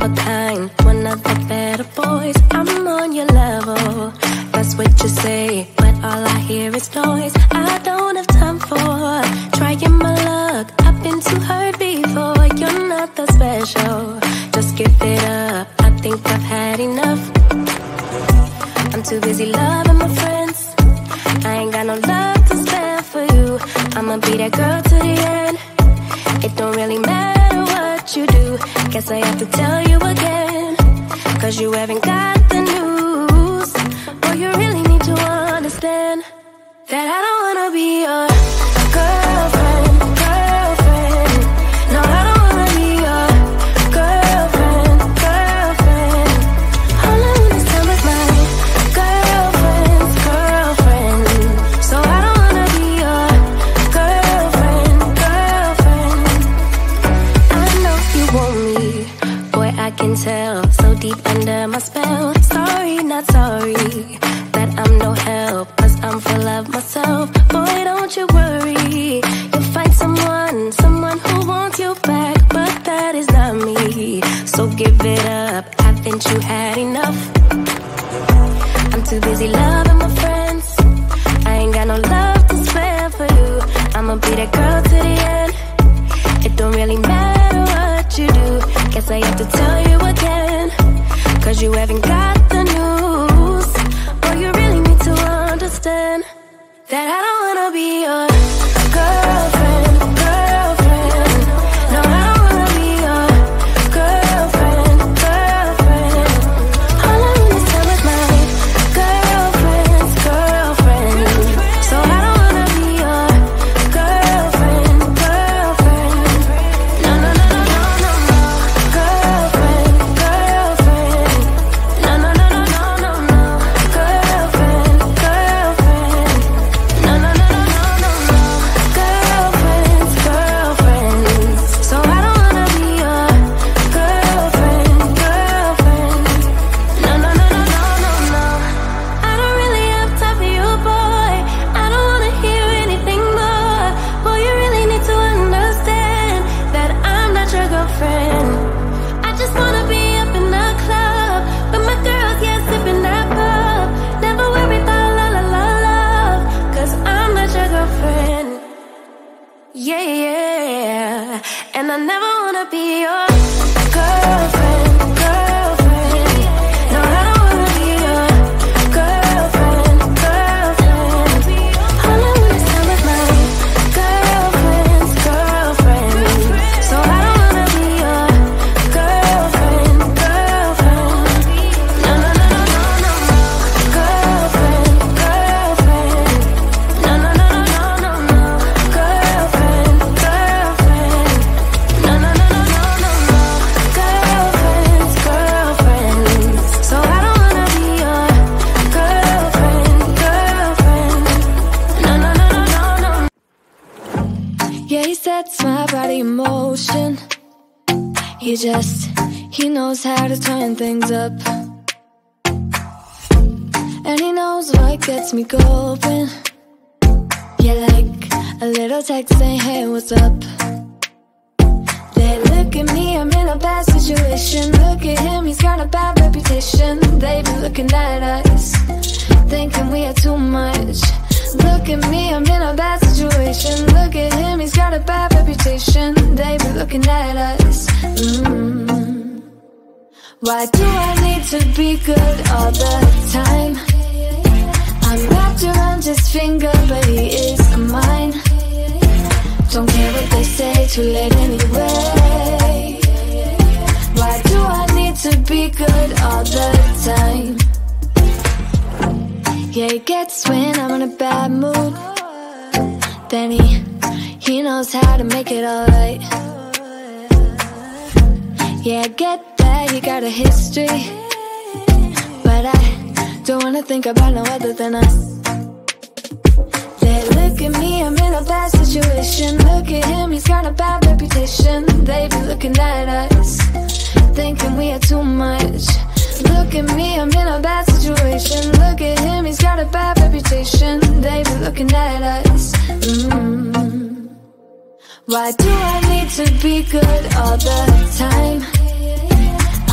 of a kind, one of the better boys. I'm on your level, that's what you say, but all I hear is noise. I don't have time for trying my luck. I've been too hurt before. You're not that special, just give it up. I think I've had enough. I'm too busy loving my friends. I ain't got no love to spare for you. I'ma be that girl to the end. It don't really matter what you do. Guess I have to tell you again, 'cause you haven't got the news. Or you really need to understand that I don't wanna be your girlfriend, girlfriend. No, I don't wanna be your girlfriend, girlfriend. All I wanna spend with my girlfriend's girlfriend. So I don't wanna be your girlfriend, girlfriend. I know you want me, boy, I can tell. So deep under my spell. Sorry, not sorry that I'm no help, 'cause I'm full of myself. Boy, don't you worry, you'll find someone who wants you back, but that is not me. So give it up, haven't you had enough? I'm too busy loving my friends. I ain't got no love to spare for you. I'ma be that girl to the end. It don't really matter what you do. Guess I have to tell you again, 'cause you haven't got the news. Or you really need to understand that I don't wanna be your girlfriend, girlfriend. No, I don't wanna be your girlfriend, girlfriend. All I wanna spend with my girlfriend's girlfriend. So I don't wanna be your girlfriend, girlfriend. No, no, no, no, no, no, no. Girlfriend, girlfriend. No, no, no, no, no, no, no. Girlfriend, girlfriend. No, no, no, no, no, no, no. Girlfriend's girlfriend. So I don't wanna be your girlfriend, girlfriend. No, no, no, no, no, no, no. I don't really have time for you, boy. I don't wanna hear anything more. Boy, you really need to understand that I'm not your girlfriend. I just wanna be up in the club with my girls, yeah, sipping that pub. Never worry about la la la love, 'cause I'm not your girlfriend. Yeah, yeah. And I never wanna be your girlfriend, girlfriend. No, I don't wanna be your girlfriend, girlfriend. All I wanna spend with my girlfriend's girlfriend. So I don't wanna be your girlfriend, girlfriend. No, no, no, no, no, no, no. Girlfriend, girlfriend. No, no, no, no, no, no, no. Girlfriend, girlfriend. No, no, no, no, no, no, no. Girlfriend's girlfriend. So I don't wanna be your girlfriend, girlfriend. No, no, no, no, no, no. Yeah, he sets my body in motion. He knows how to turn things up. And he knows what gets me going. Yeah, like a little text saying, hey, what's up? They look at me, I'm in a bad situation. Look at him, he's got a bad reputation. They be looking at us, thinking we are too much. Look at me, I'm in a bad situation. Look at him, he's got a bad reputation. They be looking at us. Why do I need to be good all the time? I'm wrapped around his finger, but he is mine. Don't care what they say, too late anyway. Why do I need to be good all the time? Yeah, he gets when I'm in a bad mood. Then he knows how to make it alright. Yeah, I get that he got a history, but I don't wanna think about no other than us. They look at me, I'm in a bad situation. Look at him, he's got a bad reputation. They be looking at us, thinking we are too much. Look at me, I'm in a bad situation. Look at him, he's got a bad reputation. They be looking at us. Why do I need to be good all the time?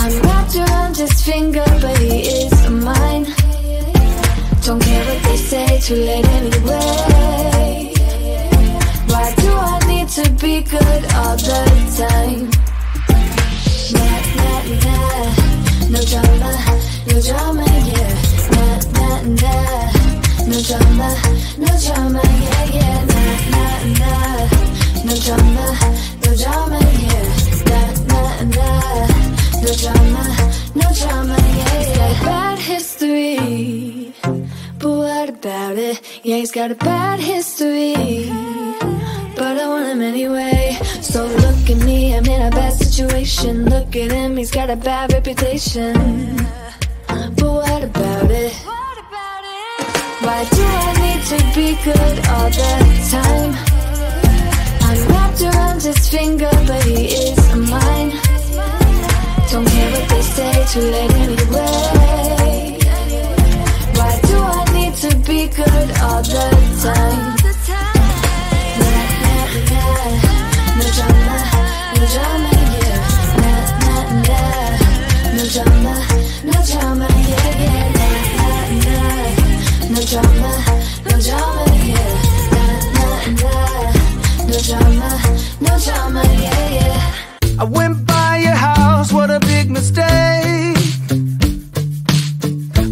I'm wrapped around his finger, but he is mine. Don't care what they say, too late anyway. Why do I need to be good all the time? Nah, nah, nah, no drama, no drama, yeah. Nah, nah, nah, no drama, no drama, yeah, yeah. Nah, nah, nah, no drama, no drama, yeah. Nah, nah, nah, no drama, no drama, yeah, yeah. Bad history, but what about it? Yeah, he's got a bad history, but I want him anyway. So look at me, I'm in a bad situation. Look at him, he's got a bad reputation. But what about it? Why do I need to be good all the time? I'm wrapped around his finger, but he is mine. Don't care what they say, too late anyway. Why do I need to be good all the time? Nah, nah, nah, no drama, no drama, yeah. Nah, nah, nah, no drama, no drama, yeah, yeah. Nah, nah, nah, no drama, no drama, yeah. Nah, nah, nah, no drama, no drama, yeah, yeah. I went by your house, what a big mistake.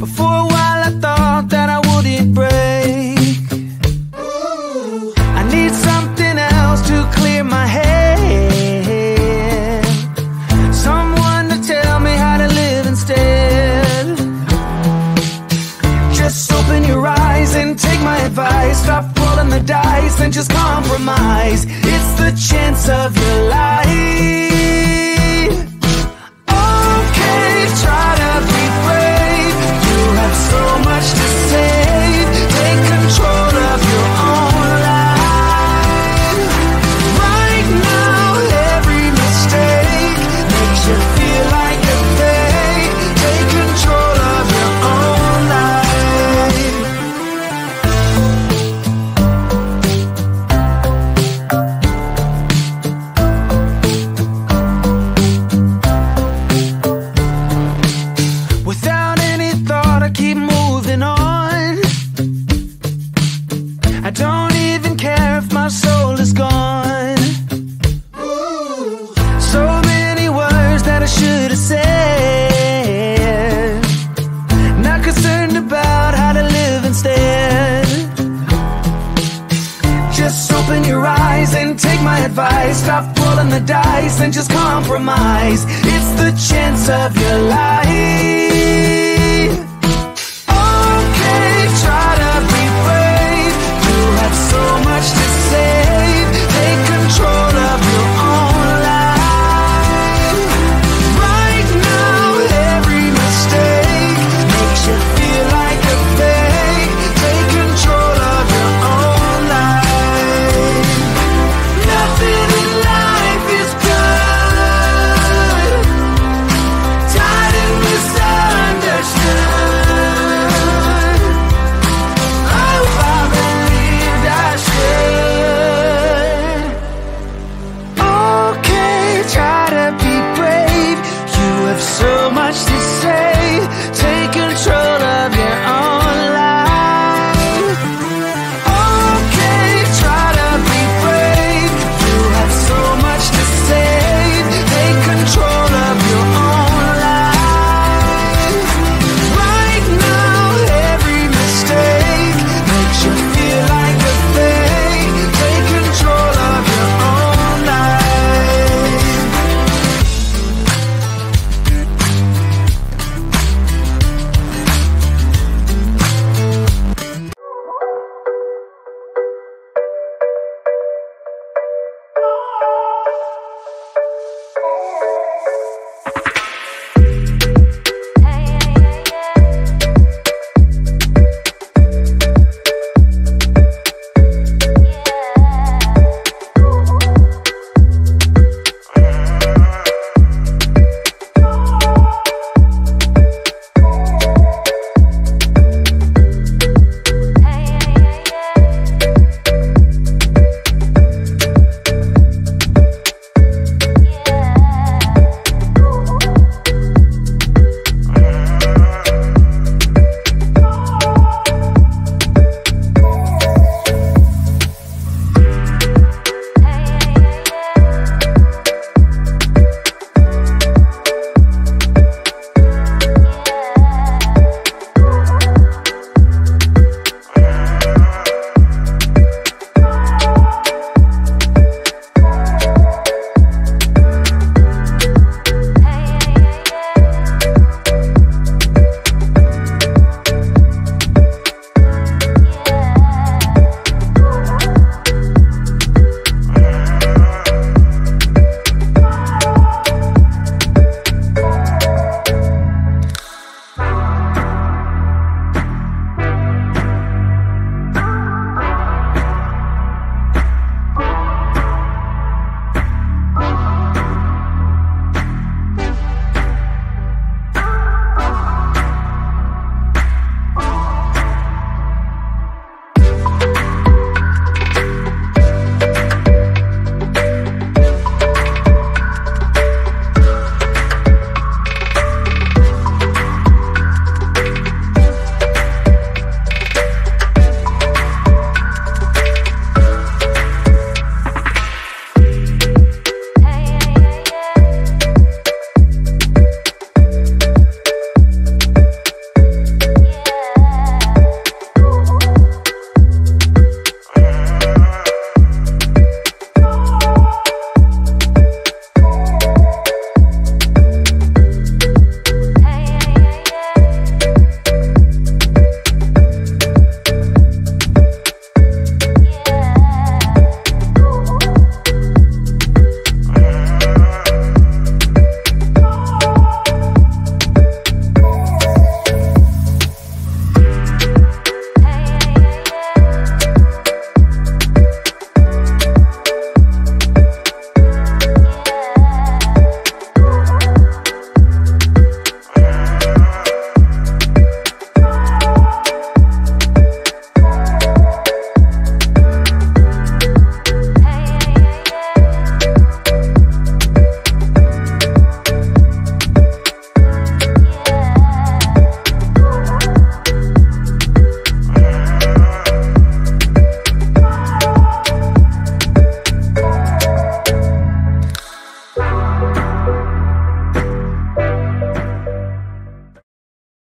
But for a while I thought that I wouldn't break. I need something else to clear my head. Someone to tell me how to live instead. Just open your eyes and take my advice. Stop rolling the dice and just compromise. It's the chance of your life. Try to be brave. You have so much to say. Take control of your own life. Right now, every mistake makes you feel like a fake. Take control of your own life. Without any thought, I keep moving on. I don't even care if my soul is gone. So many words that I should have said. Not concerned about how to live instead. Just open your eyes and take my advice. Stop rolling the dice and just compromise. It's the chance of your life.